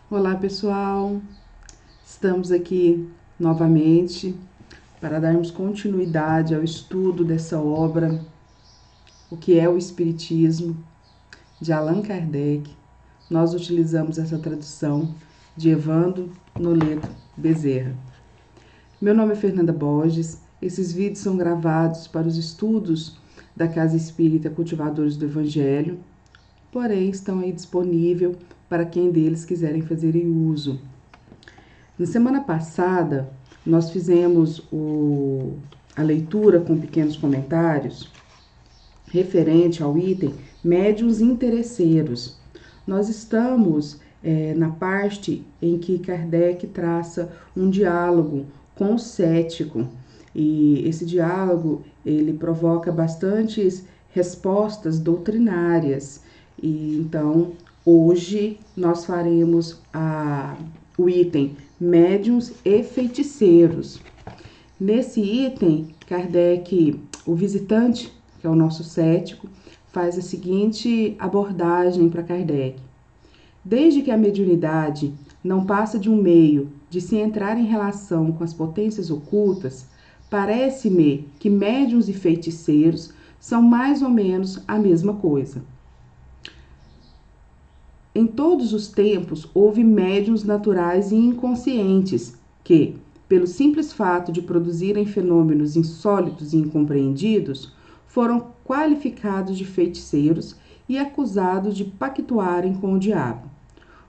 Olá, pessoal. Estamos aqui novamente para darmos continuidade ao estudo dessa obra, O que é o Espiritismo, de Allan Kardec. Nós utilizamos essa tradução de Evandro Noleto Bezerra. Meu nome é Fernanda Borges. Esses vídeos são gravados para os estudos da Casa Espírita Cultivadores do Evangelho, porém estão aí disponível para quem deles quiserem fazer uso. Na semana passada, nós fizemos a leitura com pequenos comentários referente ao item médiuns interesseiros. Nós estamos na parte em que Kardec traça um diálogo com o cético, e esse diálogo ele provoca bastantes respostas doutrinárias. E então hoje nós faremos o item médiuns e feiticeiros. Nesse item, Kardec, o visitante, que é o nosso cético, faz a seguinte abordagem para Kardec. Desde que a mediunidade não passa de um meio de se entrar em relação com as potências ocultas, parece-me que médiuns e feiticeiros são mais ou menos a mesma coisa. Em todos os tempos, houve médiuns naturais e inconscientes que, pelo simples fato de produzirem fenômenos insólitos e incompreendidos, foram qualificados de feiticeiros e acusados de pactuarem com o diabo.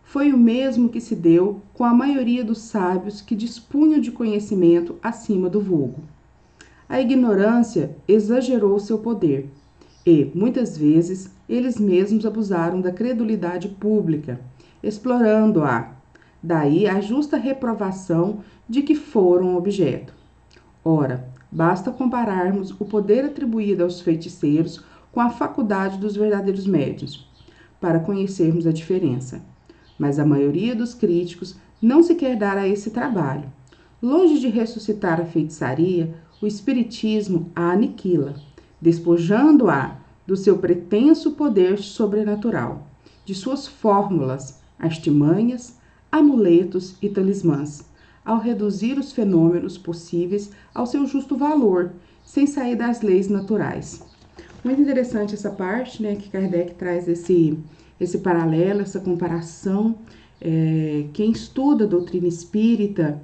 Foi o mesmo que se deu com a maioria dos sábios que dispunham de conhecimento acima do vulgo. A ignorância exagerou seu poder e, muitas vezes, eles mesmos abusaram da credulidade pública, explorando-a. Daí a justa reprovação de que foram objeto. Ora, basta compararmos o poder atribuído aos feiticeiros com a faculdade dos verdadeiros médiuns, para conhecermos a diferença. Mas a maioria dos críticos não se quer dar a esse trabalho. Longe de ressuscitar a feitiçaria, o espiritismo a aniquila, despojando-a do seu pretenso poder sobrenatural, de suas fórmulas, artimanhas, amuletos e talismãs, ao reduzir os fenômenos possíveis ao seu justo valor, sem sair das leis naturais. Muito interessante essa parte, né, que Kardec traz esse paralelo, essa comparação. Quem estuda a doutrina espírita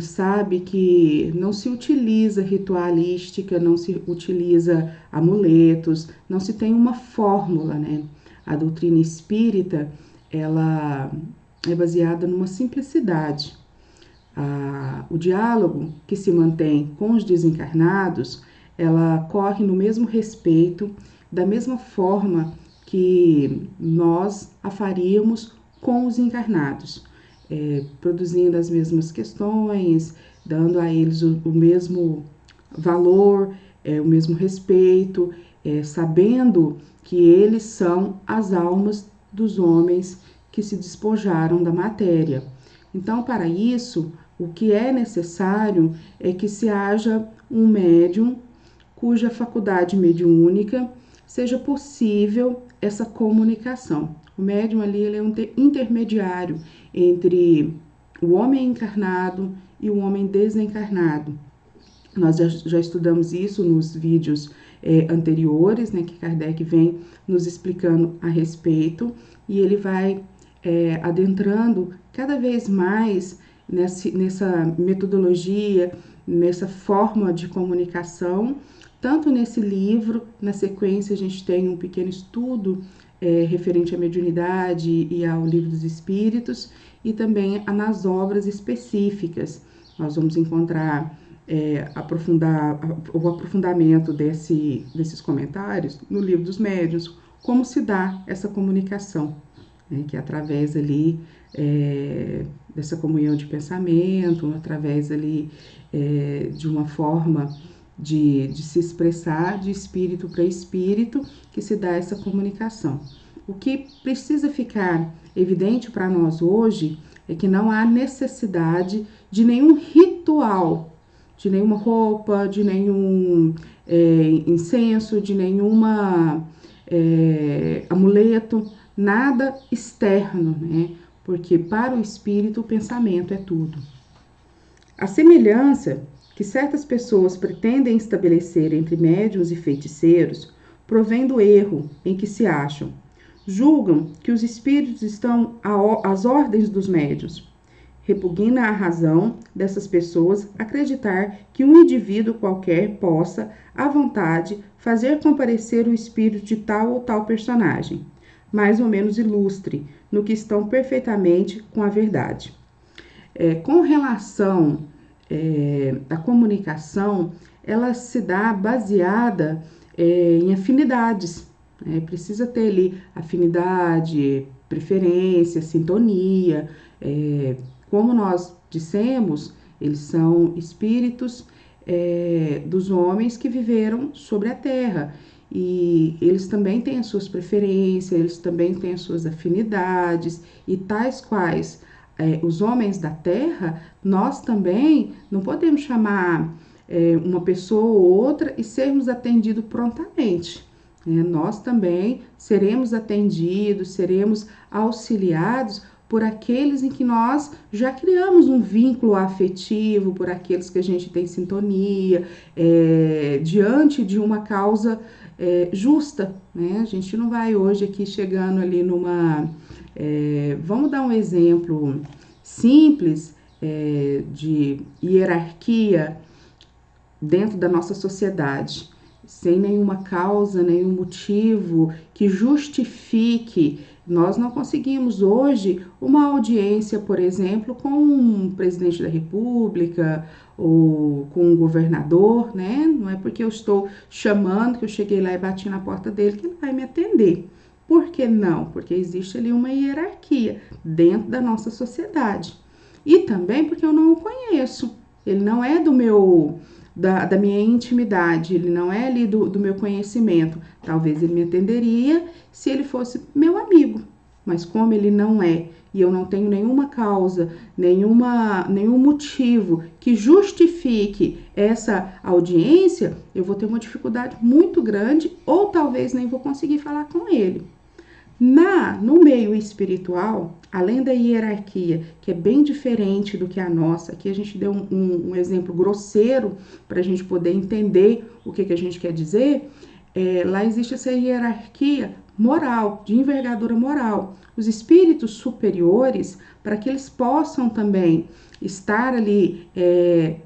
sabe que não se utiliza ritualística, não se utiliza amuletos, não se tem uma fórmula, né? A doutrina espírita, ela é baseada numa simplicidade. O diálogo que se mantém com os desencarnados, ela corre no mesmo respeito, da mesma forma que nós a faríamos com os encarnados. Produzindo as mesmas questões, dando a eles o mesmo valor, o mesmo respeito, sabendo que eles são as almas dos homens que se despojaram da matéria. Então, para isso, o que é necessário é que se haja um médium cuja faculdade mediúnica seja possível essa comunicação. O médium ali ele é um intermediário entre o homem encarnado e o homem desencarnado. Nós já estudamos isso nos vídeos anteriores, né, que Kardec vem nos explicando a respeito, e ele vai adentrando cada vez mais nessa metodologia, nessa forma de comunicação. Tanto nesse livro, na sequência a gente tem um pequeno estudo referente à mediunidade e ao Livro dos Espíritos, e também nas obras específicas. Nós vamos encontrar o aprofundamento desses comentários no Livro dos Médiuns, como se dá essa comunicação, né, que é através ali dessa comunhão de pensamento, através ali de uma forma de se expressar de espírito para espírito, que se dá essa comunicação. O que precisa ficar evidente para nós hoje é que não há necessidade de nenhum ritual, de nenhuma roupa, de nenhum incenso, de nenhuma amuleto, nada externo, né? porque para o espírito o pensamento é tudo. A semelhança que certas pessoas pretendem estabelecer entre médiuns e feiticeiros provém do erro em que se acham. Julgam que os espíritos estão às ordens dos médiuns. Repugna a razão dessas pessoas acreditar que um indivíduo qualquer possa, à vontade, fazer comparecer o espírito de tal ou tal personagem, mais ou menos ilustre, no que estão perfeitamente com a verdade. Com relação à comunicação, ela se dá baseada em afinidades. Precisa ter ali afinidade, preferência, sintonia. Como nós dissemos, eles são espíritos dos homens que viveram sobre a Terra. E eles também têm as suas preferências, eles também têm as suas afinidades, e tais quais os homens da Terra, nós também não podemos chamar uma pessoa ou outra e sermos atendidos prontamente. Nós também seremos atendidos, seremos auxiliados por aqueles em que nós já criamos um vínculo afetivo, por aqueles que a gente tem sintonia, diante de uma causa justa, né? A gente não vai hoje aqui chegando ali numa... vamos dar um exemplo simples de hierarquia dentro da nossa sociedade, sem nenhuma causa, nenhum motivo que justifique. Nós não conseguimos hoje uma audiência, por exemplo, com um presidente da República ou com um governador, né? Não é porque eu estou chamando, que eu cheguei lá e bati na porta dele, que ele vai me atender. Por que não? Porque existe ali uma hierarquia dentro da nossa sociedade. E também porque eu não o conheço. Ele não é do meu... Da minha intimidade, ele não é ali do meu conhecimento. Talvez ele me atenderia se ele fosse meu amigo, mas como ele não é, e eu não tenho nenhuma causa, nenhum motivo que justifique essa audiência, eu vou ter uma dificuldade muito grande, ou talvez nem vou conseguir falar com ele. No meio espiritual, além da hierarquia, que é bem diferente do que a nossa, aqui a gente deu um exemplo grosseiro para a gente poder entender o que a gente quer dizer, lá existe essa hierarquia moral, de envergadura moral. Os espíritos superiores, para que eles possam também estar ali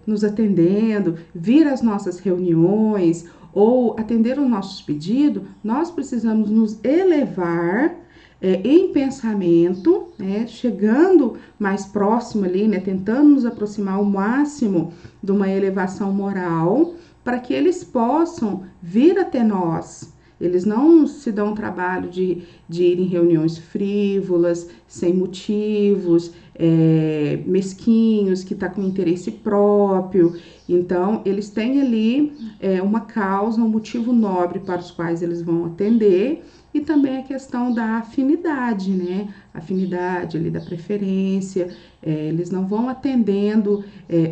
nos atendendo, vir às nossas reuniões, ou atender os nossos pedidos, nós precisamos nos elevar em pensamento, chegando mais próximo ali, tentando nos aproximar ao máximo de uma elevação moral, para que eles possam vir até nós. Eles não se dão o trabalho de ir em reuniões frívolas, sem motivos, mesquinhos, que está com interesse próprio. Então, eles têm ali uma causa, um motivo nobre para os quais eles vão atender, e também a questão da afinidade, né? Afinidade ali da preferência. Eles não vão atendendo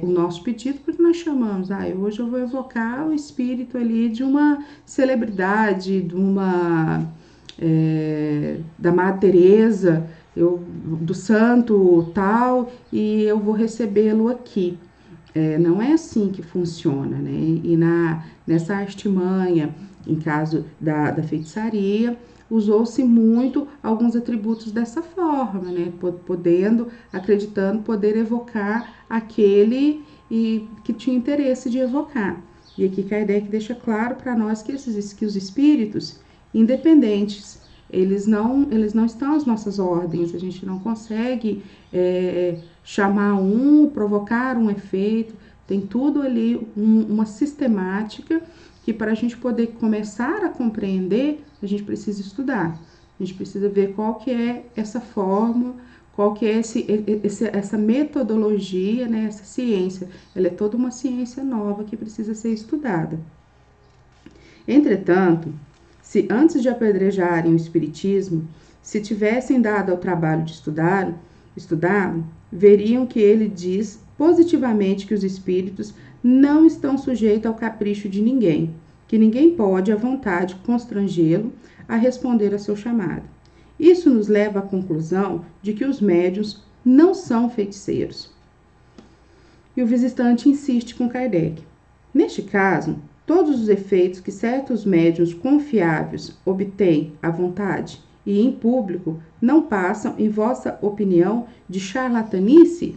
o nosso pedido porque nós chamamos, hoje eu vou evocar o espírito ali de uma celebridade, da Madre Teresa, do santo tal, e eu vou recebê-lo aqui. Não é assim que funciona, né? E nessa artimanha, em caso da feitiçaria, usou-se muito alguns atributos dessa forma, né? Acreditando poder evocar aquele que tinha interesse de evocar. E aqui Kardec deixa claro para nós que os espíritos independentes, eles não estão às nossas ordens, a gente não consegue chamar provocar um efeito, tem tudo ali uma sistemática que para a gente poder começar a compreender, a gente precisa estudar, a gente precisa ver qual que é essa forma, qual que é essa metodologia, né, essa ciência, ela é toda uma ciência nova que precisa ser estudada. Entretanto, se antes de apedrejarem o espiritismo, se tivessem dado ao trabalho de estudá-lo, veriam que ele diz positivamente que os espíritos não estão sujeitos ao capricho de ninguém, que ninguém pode, à vontade, constrangê-lo a responder a seu chamado. Isso nos leva à conclusão de que os médiuns não são feiticeiros. E o visitante insiste com Kardec. Neste caso, todos os efeitos que certos médiuns confiáveis obtêm à vontade e em público não passam, em vossa opinião, de charlatanice?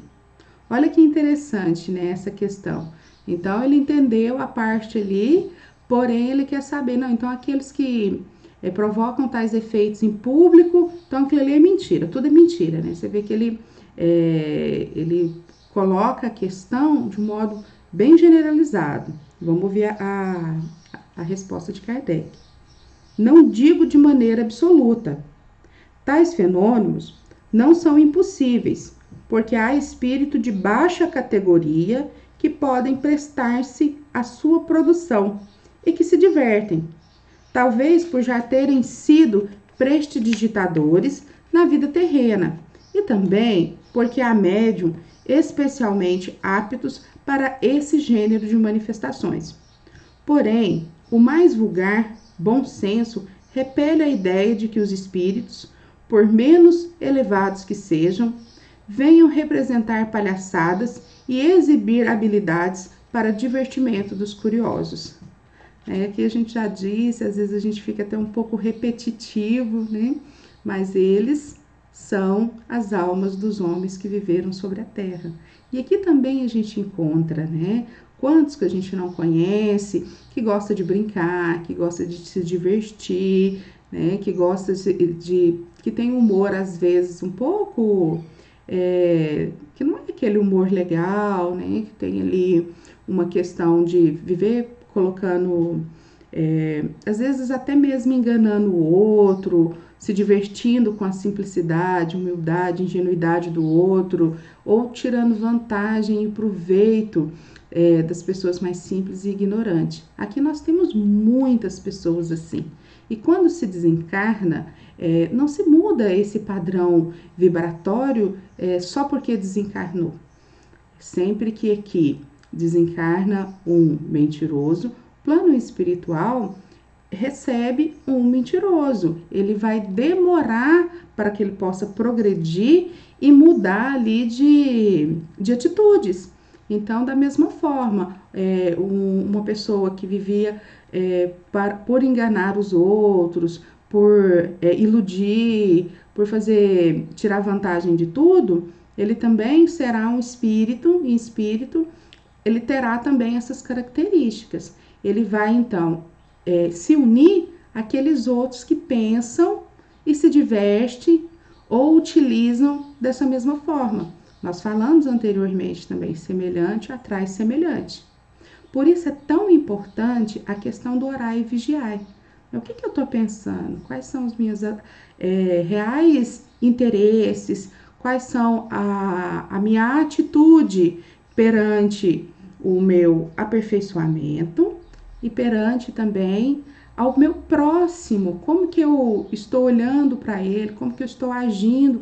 Olha que interessante, né, essa questão. Então, ele entendeu a parte ali, porém, ele quer saber, não, então aqueles que provocam tais efeitos em público, então aquilo ali é mentira, tudo é mentira, né? Você vê que ele coloca a questão de um modo bem generalizado. Vamos ver a resposta de Kardec. Não digo de maneira absoluta. Tais fenômenos não são impossíveis, porque há espírito de baixa categoria que podem prestar-se à sua produção e que se divertem, talvez por já terem sido prestidigitadores na vida terrena, e também porque há médium especialmente aptos para esse gênero de manifestações. Porém, o mais vulgar bom senso repele a ideia de que os espíritos, por menos elevados que sejam, venham representar palhaçadas e exibir habilidades para divertimento dos curiosos. Aqui a gente já disse, às vezes a gente fica até um pouco repetitivo, né? Mas eles são as almas dos homens que viveram sobre a terra. E aqui também a gente encontra, né? Quantos que a gente não conhece, que gosta de brincar, que gosta de se divertir, né? Que gosta que tem humor às vezes um pouco, que não é aquele humor legal, né? Que tem ali uma questão de viver colocando, às vezes até mesmo enganando o outro, se divertindo com a simplicidade, humildade, ingenuidade do outro, ou tirando vantagem e proveito das pessoas mais simples e ignorantes. Aqui nós temos muitas pessoas assim. E quando se desencarna, não se muda esse padrão vibratório só porque desencarnou. Sempre que aqui desencarna um mentiroso, plano espiritual recebe um mentiroso. Ele vai demorar para que ele possa progredir e mudar ali de atitudes. Então, da mesma forma, uma pessoa que vivia por enganar os outros, por iludir, por tirar vantagem de tudo, ele também será um espírito, e espírito ele terá também essas características. Ele vai, então, se unir àqueles outros que pensam e se divertem ou utilizam dessa mesma forma. Nós falamos anteriormente também, semelhante atrai semelhante. Por isso é tão importante a questão do orar e vigiar. O que eu estou pensando? Quais são os meus reais interesses? Quais são a minha atitude perante o meu aperfeiçoamento e perante também ao meu próximo? Como que eu estou olhando para ele? Como que eu estou agindo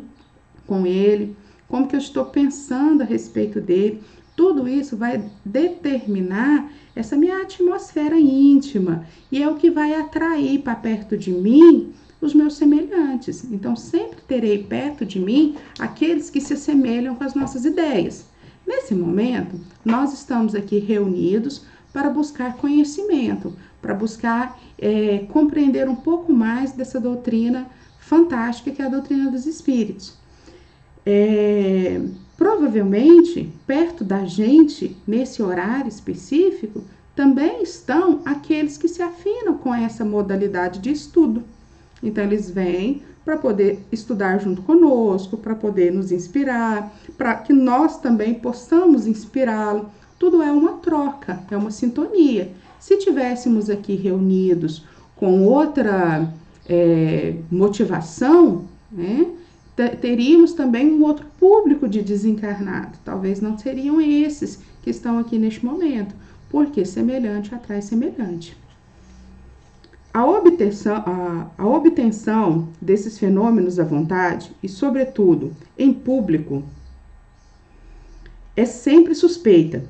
com ele? Como que eu estou pensando a respeito dele? Tudo isso vai determinar essa minha atmosfera íntima e é o que vai atrair para perto de mim os meus semelhantes. Então, sempre terei perto de mim aqueles que se assemelham com as nossas ideias. Nesse momento, nós estamos aqui reunidos para buscar conhecimento, para buscar compreender um pouco mais dessa doutrina fantástica que é a doutrina dos espíritos. Provavelmente, perto da gente, nesse horário específico, também estão aqueles que se afinam com essa modalidade de estudo. Então, eles vêm para poder estudar junto conosco, para poder nos inspirar, para que nós também possamos inspirá-lo. Tudo é uma troca, é uma sintonia. Se tivéssemos aqui reunidos com outra motivação, né, teríamos também um outro público de desencarnado. Talvez não seriam esses que estão aqui neste momento, porque semelhante atrai semelhante. A obtenção desses fenômenos à vontade, e sobretudo em público, é sempre suspeita.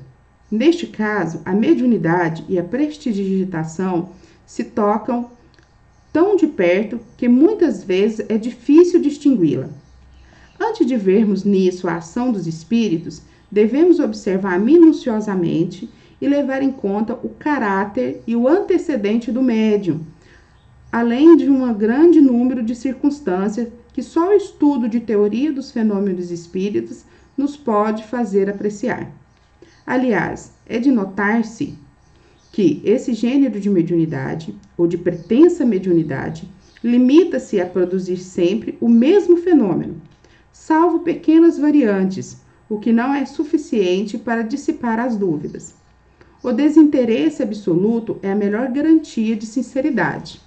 Neste caso, a mediunidade e a prestidigitação se tocam tão de perto que muitas vezes é difícil distingui-la. Antes de vermos nisso a ação dos espíritos, devemos observar minuciosamente e levar em conta o caráter e o antecedente do médium, além de um grande número de circunstâncias que só o estudo de teoria dos fenômenos espíritas nos pode fazer apreciar. Aliás, é de notar-se que esse gênero de mediunidade, ou de pretensa mediunidade, limita-se a produzir sempre o mesmo fenômeno, salvo pequenas variantes, o que não é suficiente para dissipar as dúvidas. O desinteresse absoluto é a melhor garantia de sinceridade.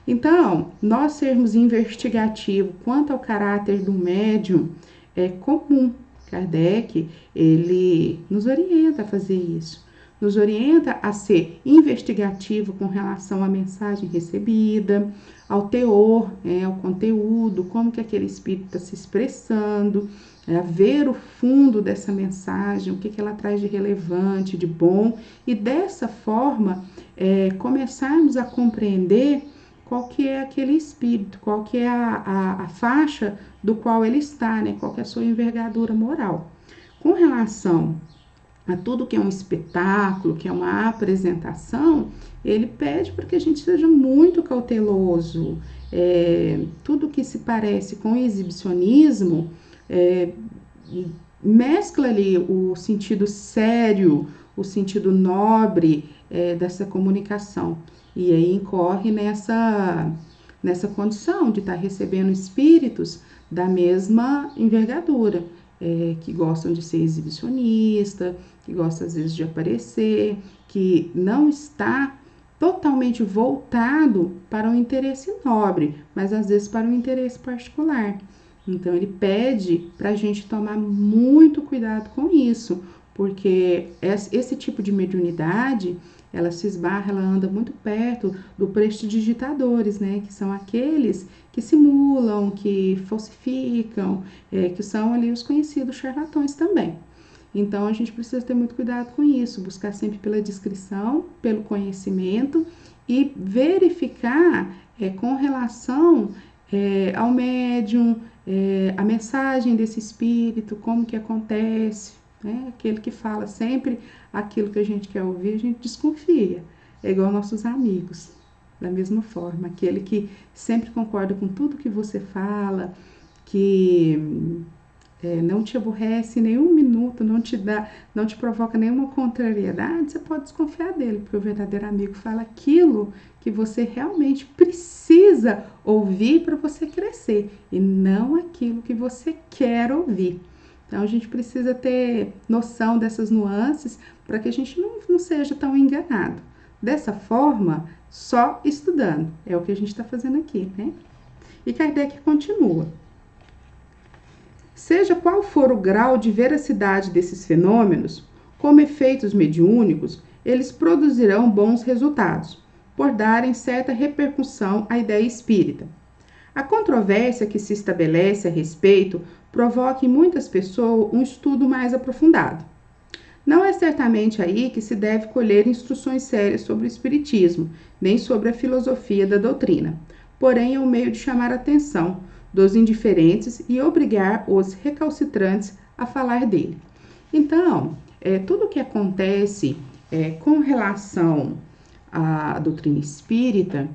Então, nós sermos investigativos quanto ao caráter do médium é comum. Kardec, ele nos orienta a fazer isso. Nos orienta a ser investigativo com relação à mensagem recebida, ao teor, ao conteúdo, como que aquele espírito está se expressando, a ver o fundo dessa mensagem, o que ela traz de relevante, de bom, e dessa forma começarmos a compreender qual que é aquele espírito, qual que é a faixa do qual ele está, né? Qual que é a sua envergadura moral. Com relação a tudo que é um espetáculo, que é uma apresentação, ele pede para que a gente seja muito cauteloso. Tudo que se parece com exibicionismo mescla ali o sentido sério, o sentido nobre dessa comunicação. E aí incorre nessa condição de estar recebendo espíritos da mesma envergadura, que gostam de ser exibicionista, que gostam às vezes de aparecer, que não está totalmente voltado para um interesse nobre, mas às vezes para um interesse particular. Então ele pede para a gente tomar muito cuidado com isso, porque esse tipo de mediunidade, ela se esbarra, ela anda muito perto do prestidigitadores, né? Que são aqueles que simulam, que falsificam, que são ali os conhecidos charlatões também. Então, a gente precisa ter muito cuidado com isso, buscar sempre pela discrição, pelo conhecimento e verificar com relação ao médium, a mensagem desse espírito, como que acontece, né? Aquele que fala sempre aquilo que a gente quer ouvir, a gente desconfia. É igual nossos amigos, da mesma forma. Aquele que sempre concorda com tudo que você fala, que não te aborrece nem um minuto, não te provoca nenhuma contrariedade, você pode desconfiar dele, porque o verdadeiro amigo fala aquilo que você realmente precisa ouvir para você crescer, e não aquilo que você quer ouvir. Então, a gente precisa ter noção dessas nuances para que a gente não seja tão enganado. Dessa forma, só estudando. É o que a gente está fazendo aqui, né? E Kardec continua. Seja qual for o grau de veracidade desses fenômenos, como efeitos mediúnicos, eles produzirão bons resultados, por darem certa repercussão à ideia espírita. A controvérsia que se estabelece a respeito provoca em muitas pessoas um estudo mais aprofundado. Não é certamente aí que se deve colher instruções sérias sobre o espiritismo, nem sobre a filosofia da doutrina. Porém, é um meio de chamar a atenção dos indiferentes e obrigar os recalcitrantes a falar dele. Então, tudo o que acontece com relação à doutrina espírita,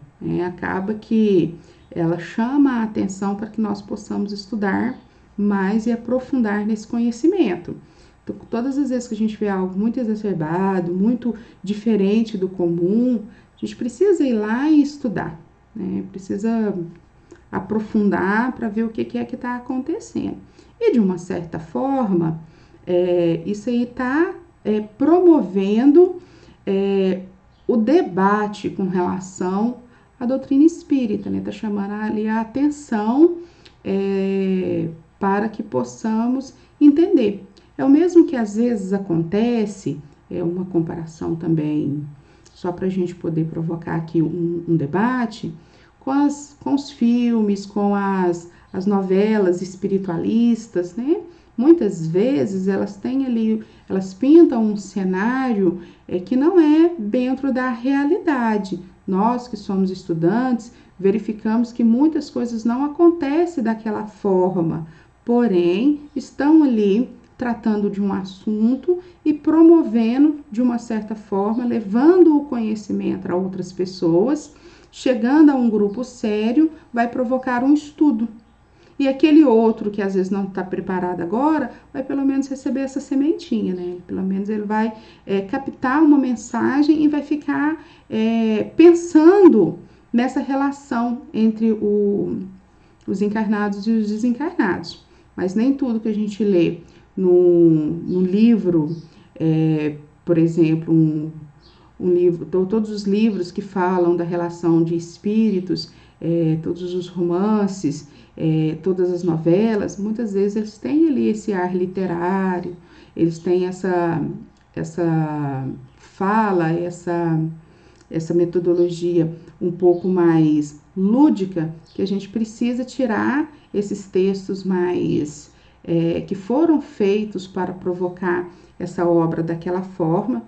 acaba que ela chama a atenção para que nós possamos estudar mais e aprofundar nesse conhecimento. Então, todas as vezes que a gente vê algo muito exacerbado, muito diferente do comum, a gente precisa ir lá e estudar, né? Precisa aprofundar para ver o que é que está acontecendo. E de uma certa forma, isso aí está promovendo o debate com relação à doutrina espírita, né? Está chamando ali a atenção para que possamos entender. É o mesmo que às vezes acontece, uma comparação também, só para a gente poder provocar aqui um debate, com os filmes, com as novelas espiritualistas, né? Muitas vezes elas têm ali, elas pintam um cenário que não é dentro da realidade. Nós que somos estudantes, verificamos que muitas coisas não acontecem daquela forma, porém estão ali tratando de um assunto e promovendo de uma certa forma, levando o conhecimento a outras pessoas, chegando a um grupo sério, vai provocar um estudo. E aquele outro que às vezes não está preparado agora, vai pelo menos receber essa sementinha, né? Pelo menos ele vai captar uma mensagem e vai ficar pensando nessa relação entre os encarnados e os desencarnados. Mas nem tudo que a gente lê no livro, por exemplo, um livro, todos os livros que falam da relação de espíritos, todos os romances, todas as novelas, muitas vezes eles têm ali esse ar literário, eles têm essa fala, essa metodologia um pouco mais lúdica, que a gente precisa tirar esses textos mais que foram feitos para provocar essa obra daquela forma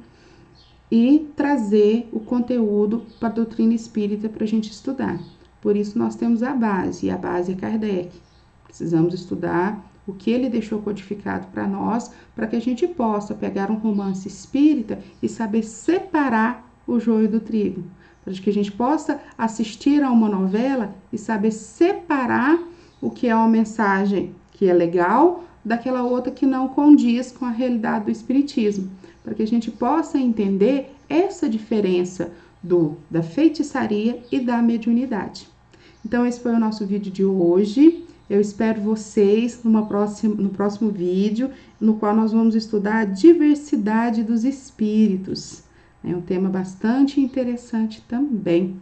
e trazer o conteúdo para a doutrina espírita para a gente estudar. Por isso nós temos a base, e a base é Kardec. Precisamos estudar o que ele deixou codificado para nós, para que a gente possa pegar um romance espírita e saber separar o joio do trigo. Para que a gente possa assistir a uma novela e saber separar o que é uma mensagem que é legal daquela outra que não condiz com a realidade do espiritismo. Para que a gente possa entender essa diferença da feitiçaria e da mediunidade. Então, esse foi o nosso vídeo de hoje. Eu espero vocês no próximo vídeo, no qual nós vamos estudar a diversidade dos espíritos. É um tema bastante interessante também.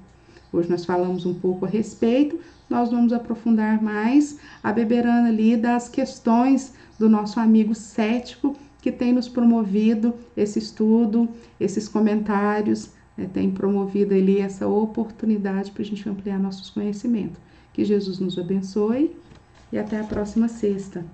Hoje nós falamos um pouco a respeito, nós vamos aprofundar mais, abeberando ali das questões do nosso amigo cético, que tem nos promovido esse estudo, esses comentários, tem promovido ali essa oportunidade para a gente ampliar nossos conhecimentos. Que Jesus nos abençoe e até a próxima sexta.